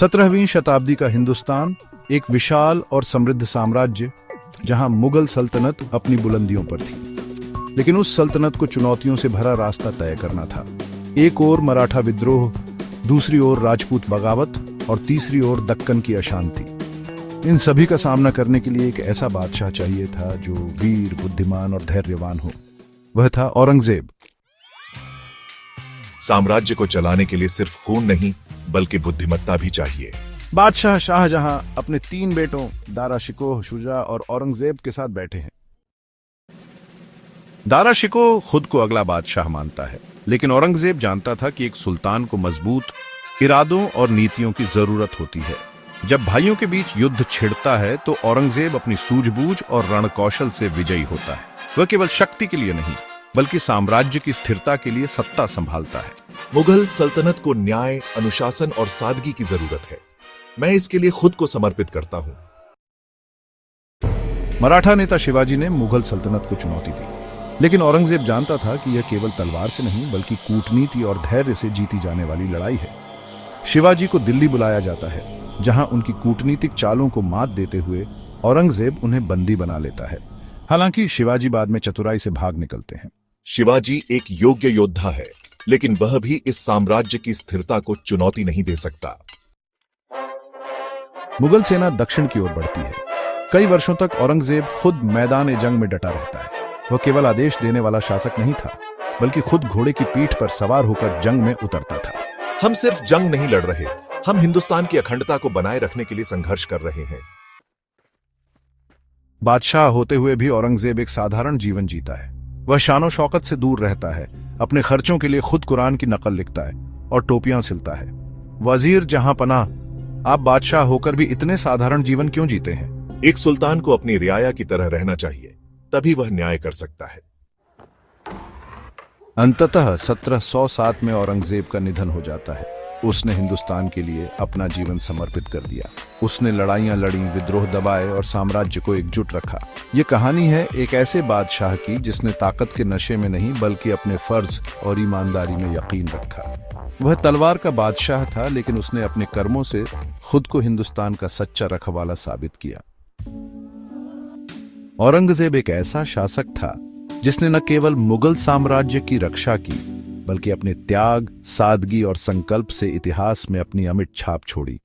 17वीं शताब्दी का हिंदुस्तान एक विशाल और समृद्ध साम्राज्य, जहां मुगल सल्तनत अपनी बुलंदियों पर थी। लेकिन उस सल्तनत को चुनौतियों से भरा रास्ता तय करना था। एक ओर मराठा विद्रोह, दूसरी ओर राजपूत बगावत और तीसरी ओर दक्कन की अशांति। इन सभी का सामना करने के लिए एक ऐसा बादशाह चाहिए था जो वीर, बुद्धिमान और धैर्यवान हो। वह था औरंगजेब। साम्राज्य को चलाने के लिए सिर्फ खून नहीं बल्कि बुद्धिमत्ता भी चाहिए। बादशाह शाहजहां अपने 3 बेटों दारा शिकोह, शुजा और औरंगजेब के साथ बैठे हैं। दारा शिकोह खुद को अगला बादशाह मानता है, लेकिन औरंगजेब जानता था कि एक सुल्तान को मजबूत इरादों और नीतियों की जरूरत होती है। जब भाइयों के बीच युद्ध छिड़ता है तो औरंगजेब अपनी सूझबूझ और रणकौशल से विजयी होता है। वह केवल शक्ति के लिए नहीं बल्कि साम्राज्य की स्थिरता के लिए सत्ता संभालता है। मुगल सल्तनत को न्याय, अनुशासन और सादगी की जरूरत है। मैं इसके लिए खुद को समर्पित करता हूं। मराठा नेता शिवाजी ने मुगल सल्तनत को चुनौती दी, लेकिन औरंगजेब जानता था कि यह केवल तलवार से नहीं बल्कि कूटनीति और धैर्य से जीती जाने वाली लड़ाई है। शिवाजी को दिल्ली बुलाया जाता है, जहां उनकी कूटनीतिक चालों को मात देते हुए औरंगजेब उन्हें बंदी बना लेता है। हालांकि शिवाजी बाद में चतुराई से भाग निकलते हैं। शिवाजी एक योग्य योद्धा है, लेकिन वह भी इस साम्राज्य की स्थिरता को चुनौती नहीं दे सकता। मुगल सेना दक्षिण की ओर बढ़ती है। कई वर्षों तक औरंगजेब खुद मैदान जंग में डटा रहता है। वह केवल आदेश देने वाला शासक नहीं था, बल्कि खुद घोड़े की पीठ पर सवार होकर जंग में उतरता था। हम सिर्फ जंग नहीं लड़ रहे, हम हिंदुस्तान की अखंडता को बनाए रखने के लिए संघर्ष कर रहे हैं। बादशाह होते हुए भी औरंगजेब एक साधारण जीवन जीता है। वह शानो शौकत से दूर रहता है, अपने खर्चों के लिए खुद कुरान की नकल लिखता है और टोपियां सिलता है। वजीर जहां पनाह, आप बादशाह होकर भी इतने साधारण जीवन क्यों जीते हैं? एक सुल्तान को अपनी रियाया की तरह रहना चाहिए, तभी वह न्याय कर सकता है। अंततः 1707 में औरंगजेब का निधन हो जाता है। उसने हिंदुस्तान के लिए अपना जीवन समर्पित कर दिया। उसने लड़ाइयां लड़ी, विद्रोह दबाए और साम्राज्य को एकजुट रखा। ये कहानी है एक ऐसे बादशाह की जिसने ताकत के नशे में नहीं बल्कि अपने फर्ज और ईमानदारी में यकीन रखा। वह तलवार का बादशाह था, लेकिन उसने अपने कर्मों से खुद को हिंदुस्तान का सच्चा रखवाला साबित किया। औरंगजेब एक ऐसा शासक था जिसने न केवल मुगल साम्राज्य की रक्षा की बल्कि अपने त्याग, सादगी और संकल्प से इतिहास में अपनी अमिट छाप छोड़ी।